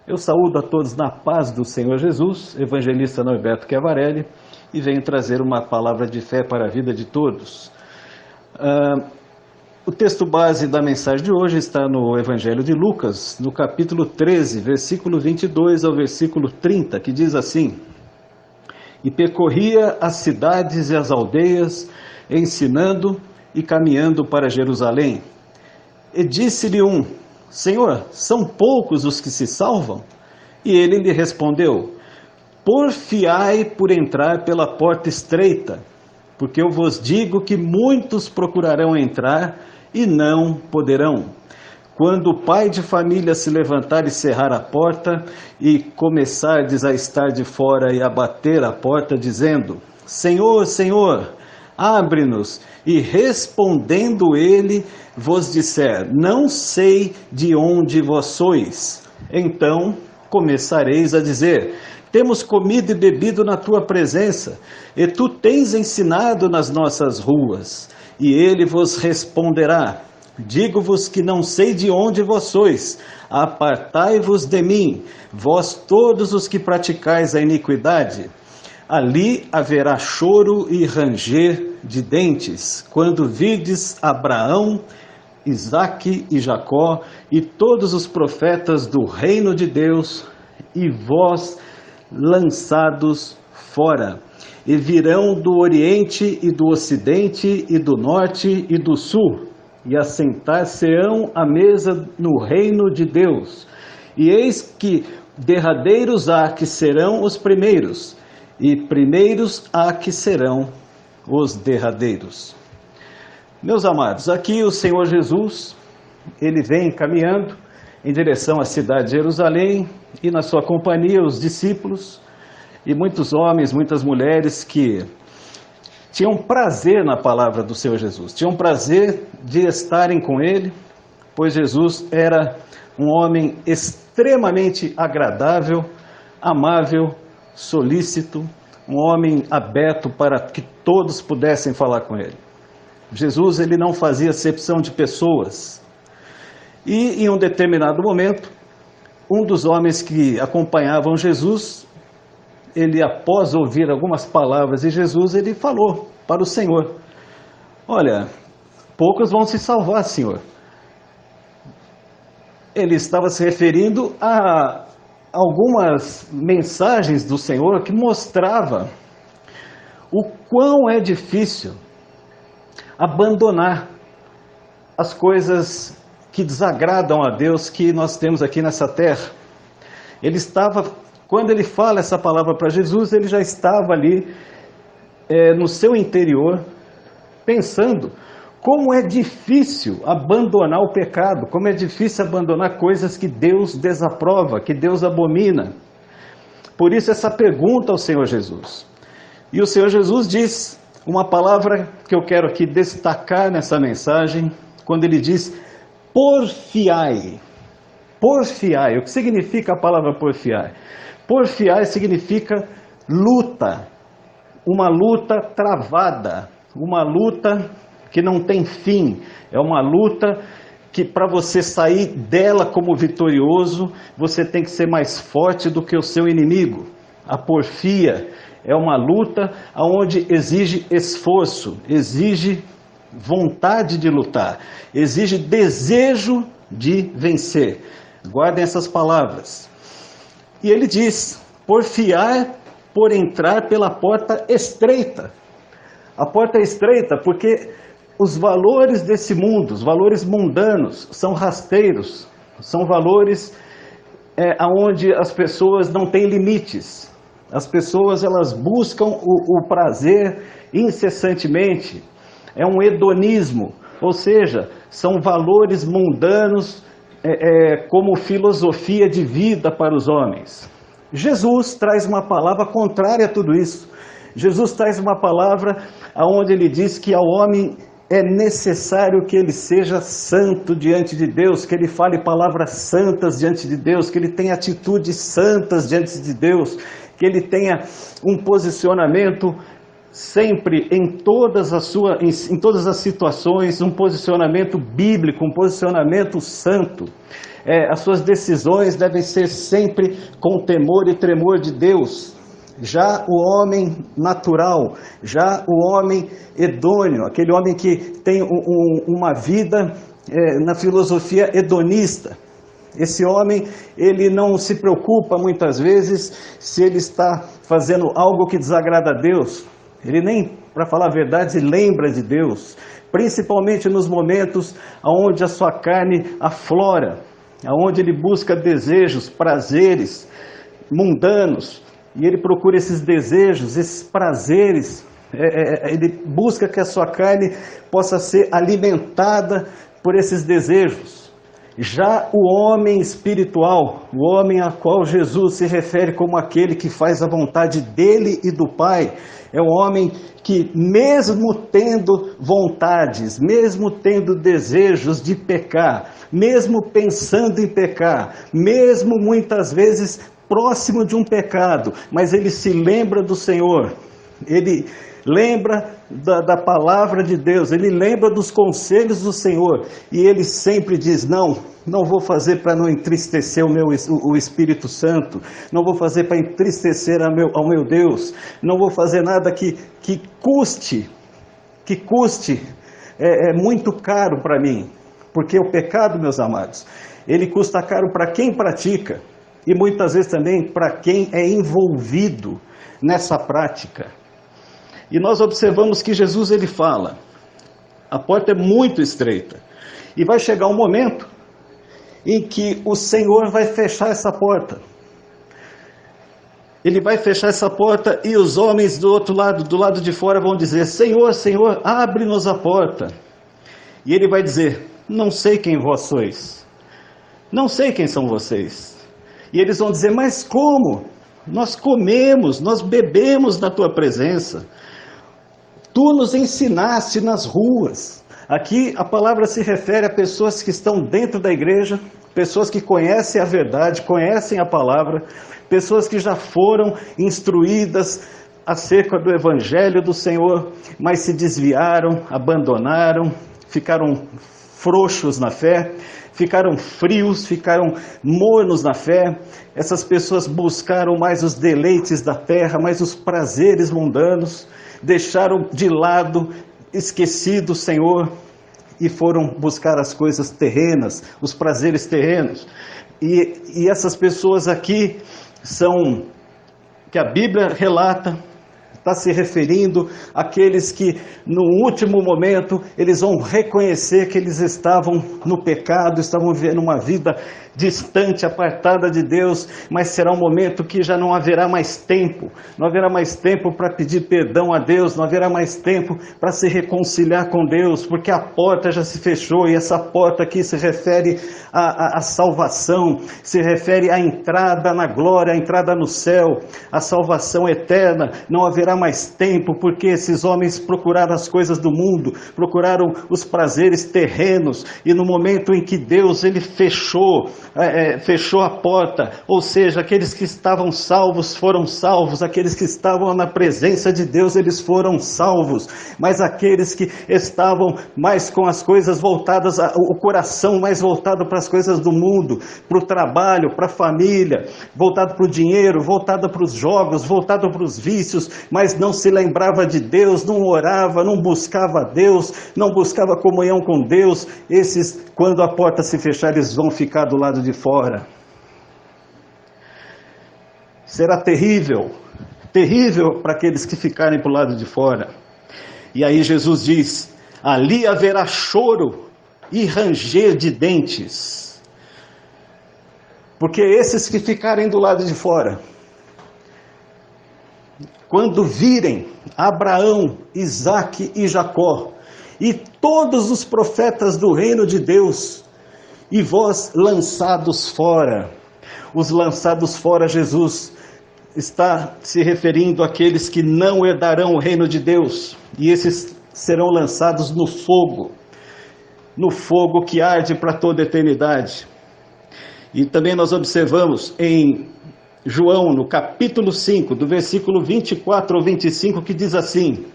Eu saúdo a todos na paz do Senhor Jesus, evangelista Norberto Chiavarelli, e venho trazer uma palavra de fé para a vida de todos. O texto base da mensagem de hoje está no Evangelho de Lucas, no capítulo 13, versículo 22 ao versículo 30, que diz assim: E percorria as cidades e as aldeias, ensinando e caminhando para Jerusalém. E disse-lhe um: Senhor, são poucos os que se salvam? E ele lhe respondeu: Porfiai por entrar pela porta estreita, porque eu vos digo que muitos procurarão entrar e não poderão. Quando o pai de família se levantar e cerrar a porta, e começardes a estar de fora e a bater a porta, dizendo: Senhor, Senhor, abre-nos, e respondendo ele, vos disser: Não sei de onde vós sois. Então começareis a dizer: Temos comido e bebido na tua presença, e tu tens ensinado nas nossas ruas. E ele vos responderá: Digo-vos que não sei de onde vós sois, apartai-vos de mim, vós todos os que praticais a iniquidade. Ali haverá choro e ranger de dentes, quando virdes Abraão, Isaque e Jacó, e todos os profetas do reino de Deus, e vós lançados fora. E virão do Oriente e do Ocidente, e do Norte e do Sul, e assentar-se-ão à mesa no reino de Deus. E eis que derradeiros há que serão os primeiros, e primeiros há que serão os derradeiros. Meus amados, aqui o Senhor Jesus, ele vem caminhando em direção à cidade de Jerusalém, e na sua companhia os discípulos, e muitos homens, muitas mulheres que tinham prazer na palavra do Senhor Jesus, tinham prazer de estarem com ele, pois Jesus era um homem extremamente agradável, amável, solícito, um homem aberto para que todos pudessem falar com ele. Jesus, ele não fazia acepção de pessoas. E em um determinado momento, um dos homens que acompanhavam Jesus, ele, após ouvir algumas palavras de Jesus, ele falou para o Senhor: Olha, poucos vão se salvar, Senhor. Ele estava se referindo a algumas mensagens do Senhor que mostrava o quão é difícil abandonar as coisas que desagradam a Deus que nós temos aqui nessa terra. Ele estava, quando ele fala essa palavra para Jesus, ele já estava ali no seu interior, pensando como é difícil abandonar o pecado, como é difícil abandonar coisas que Deus desaprova, que Deus abomina. Por isso essa pergunta ao Senhor Jesus. E o Senhor Jesus diz uma palavra que eu quero aqui destacar nessa mensagem, quando ele diz: porfiai. Porfiai. O que significa a palavra porfiai? Porfiai significa luta, uma luta travada, uma luta que não tem fim, é uma luta que para você sair dela como vitorioso, você tem que ser mais forte do que o seu inimigo. A porfia é uma luta onde exige esforço, exige vontade de lutar, exige desejo de vencer. Guardem essas palavras. E ele diz: porfiar por entrar pela porta estreita. A porta é estreita porque os valores desse mundo, os valores mundanos, são rasteiros, são valores onde as pessoas não têm limites. As pessoas, elas buscam o prazer incessantemente. É um hedonismo, ou seja, são valores mundanos como filosofia de vida para os homens. Jesus traz uma palavra contrária a tudo isso. Jesus traz uma palavra onde ele diz que ao homem é necessário que ele seja santo diante de Deus, que ele fale palavras santas diante de Deus, que ele tenha atitudes santas diante de Deus, que ele tenha um posicionamento sempre em todas as situações, um posicionamento bíblico, um posicionamento santo. As suas decisões devem ser sempre com temor e tremor de Deus. Já o homem natural, já o homem hedônio, aquele homem que tem uma vida na filosofia hedonista, esse homem, ele não se preocupa muitas vezes se ele está fazendo algo que desagrada a Deus. Ele nem, para falar a verdade, se lembra de Deus, principalmente nos momentos onde a sua carne aflora, onde ele busca desejos, prazeres mundanos, e ele procura esses desejos, esses prazeres, ele busca que a sua carne possa ser alimentada por esses desejos. Já o homem espiritual, o homem a qual Jesus se refere como aquele que faz a vontade dele e do Pai, é um homem que, mesmo tendo vontades, mesmo tendo desejos de pecar, mesmo pensando em pecar, mesmo muitas vezes próximo de um pecado, mas ele se lembra do Senhor, ele lembra da palavra de Deus, ele lembra dos conselhos do Senhor, e ele sempre diz, não vou fazer para não entristecer o Espírito Santo, não vou fazer para entristecer ao meu Deus, não vou fazer nada que custe, é muito caro para mim, porque o pecado, meus amados, ele custa caro para quem pratica, e muitas vezes também para quem é envolvido nessa prática. E nós observamos que Jesus, ele fala, a porta é muito estreita, e vai chegar um momento em que o Senhor vai fechar essa porta. Ele vai fechar essa porta e os homens do outro lado, do lado de fora, vão dizer, Senhor, Senhor, abre-nos a porta. E ele vai dizer, não sei quem vós sois, não sei quem são vocês. E eles vão dizer, mas como? Nós comemos, nós bebemos na tua presença. Tu nos ensinaste nas ruas. Aqui a palavra se refere a pessoas que estão dentro da igreja, pessoas que conhecem a verdade, conhecem a palavra, pessoas que já foram instruídas acerca do Evangelho do Senhor, mas se desviaram, abandonaram, ficaram frouxos na fé, ficaram frios, ficaram mornos na fé. Essas pessoas buscaram mais os deleites da terra, mais os prazeres mundanos, deixaram de lado, esquecido o Senhor, e foram buscar as coisas terrenas, os prazeres terrenos. E essas pessoas aqui são, que a Bíblia relata, está se referindo àqueles que no último momento eles vão reconhecer que eles estavam no pecado, estavam vivendo uma vida distante, apartada de Deus, mas será um momento que já não haverá mais tempo, não haverá mais tempo para pedir perdão a Deus, não haverá mais tempo para se reconciliar com Deus, porque a porta já se fechou, e essa porta aqui se refere à salvação, se refere à entrada na glória, à entrada no céu, à salvação eterna. Não haverá mais tempo, porque esses homens procuraram as coisas do mundo, procuraram os prazeres terrenos, e no momento em que Deus ele fechou a porta, ou seja, aqueles que estavam salvos foram salvos, aqueles que estavam na presença de Deus, eles foram salvos, mas aqueles que estavam mais com as coisas voltadas, o coração mais voltado para as coisas do mundo, para o trabalho, para a família, voltado para o dinheiro, voltado para os jogos, voltado para os vícios, mas não se lembrava de Deus, não orava, não buscava Deus, não buscava comunhão com Deus, esses, quando a porta se fechar, eles vão ficar do lado de fora. Será terrível, terrível para aqueles que ficarem para o lado de fora. E aí Jesus diz, ali haverá choro e ranger de dentes, porque esses que ficarem do lado de fora, quando virem Abraão, Isaque e Jacó, e todos os profetas do reino de Deus, e vós lançados fora. Os lançados fora, Jesus está se referindo àqueles que não herdarão o reino de Deus, e esses serão lançados no fogo que arde para toda a eternidade. E também nós observamos em João, no capítulo 5, do versículo 24 ao 25, que diz assim: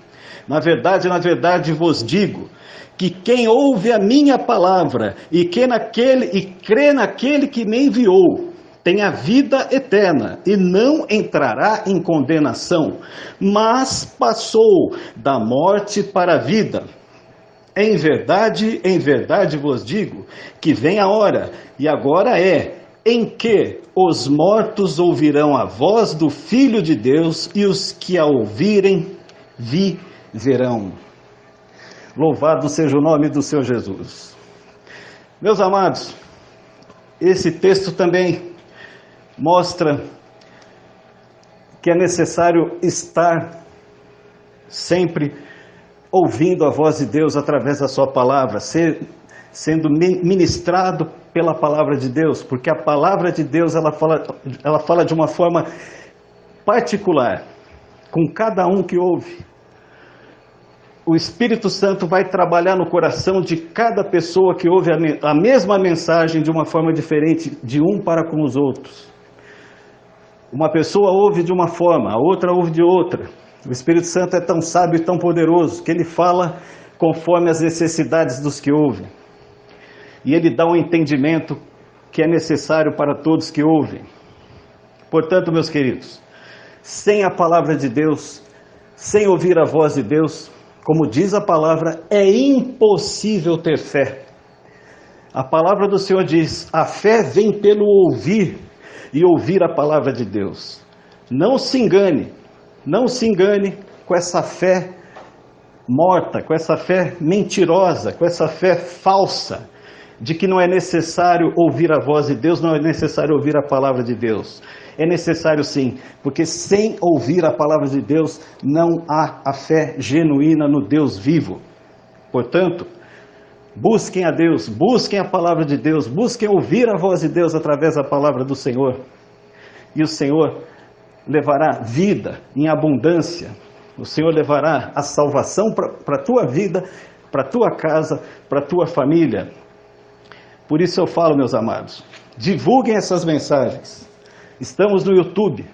na verdade vos digo, que quem ouve a minha palavra e crê naquele que me enviou, tem a vida eterna e não entrará em condenação, mas passou da morte para a vida. Em verdade vos digo, que vem a hora, e agora é, em que os mortos ouvirão a voz do Filho de Deus, e os que a ouvirem viverão. Louvado seja o nome do Senhor Jesus. Meus amados, esse texto também mostra que é necessário estar sempre ouvindo a voz de Deus através da sua palavra, sendo ministrado pela palavra de Deus, porque a palavra de Deus ela fala de uma forma particular com cada um que ouve. O Espírito Santo vai trabalhar no coração de cada pessoa que ouve a mesma mensagem de uma forma diferente, de um para com os outros. Uma pessoa ouve de uma forma, a outra ouve de outra. O Espírito Santo é tão sábio e tão poderoso que ele fala conforme as necessidades dos que ouvem. E ele dá um entendimento que é necessário para todos que ouvem. Portanto, meus queridos, sem a palavra de Deus, sem ouvir a voz de Deus, como diz a palavra, é impossível ter fé. A palavra do Senhor diz: a fé vem pelo ouvir, e ouvir a palavra de Deus. Não se engane com essa fé morta, com essa fé mentirosa, com essa fé falsa, de que não é necessário ouvir a voz de Deus, não é necessário ouvir a palavra de Deus. É necessário sim, porque sem ouvir a palavra de Deus, não há a fé genuína no Deus vivo. Portanto, busquem a Deus, busquem a palavra de Deus, busquem ouvir a voz de Deus através da palavra do Senhor. E o Senhor levará vida em abundância. O Senhor levará a salvação para a tua vida, para a tua casa, para a tua família. Por isso eu falo, meus amados, divulguem essas mensagens. Estamos no YouTube,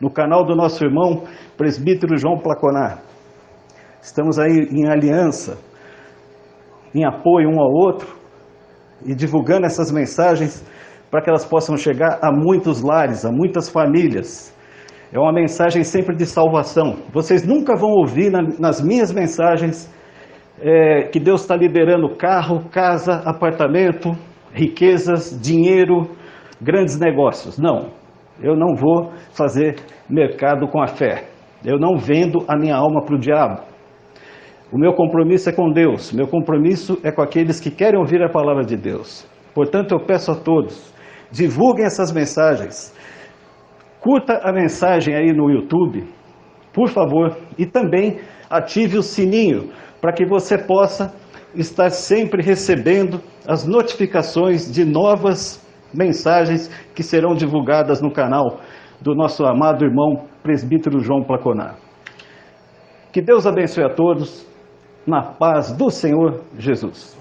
no canal do nosso irmão presbítero João Placonar. Estamos aí em aliança, em apoio um ao outro, e divulgando essas mensagens para que elas possam chegar a muitos lares, a muitas famílias. É uma mensagem sempre de salvação. Vocês nunca vão ouvir nas minhas mensagens que Deus está liberando carro, casa, apartamento, riquezas, dinheiro, grandes negócios. Não, eu não vou fazer mercado com a fé. Eu não vendo a minha alma para o diabo. O meu compromisso é com Deus, meu compromisso é com aqueles que querem ouvir a palavra de Deus. Portanto, eu peço a todos, divulguem essas mensagens, curta a mensagem aí no YouTube, por favor, e também ative o sininho, para que você possa estar sempre recebendo as notificações de novas mensagens que serão divulgadas no canal do nosso amado irmão presbítero João Placonar. Que Deus abençoe a todos, na paz do Senhor Jesus.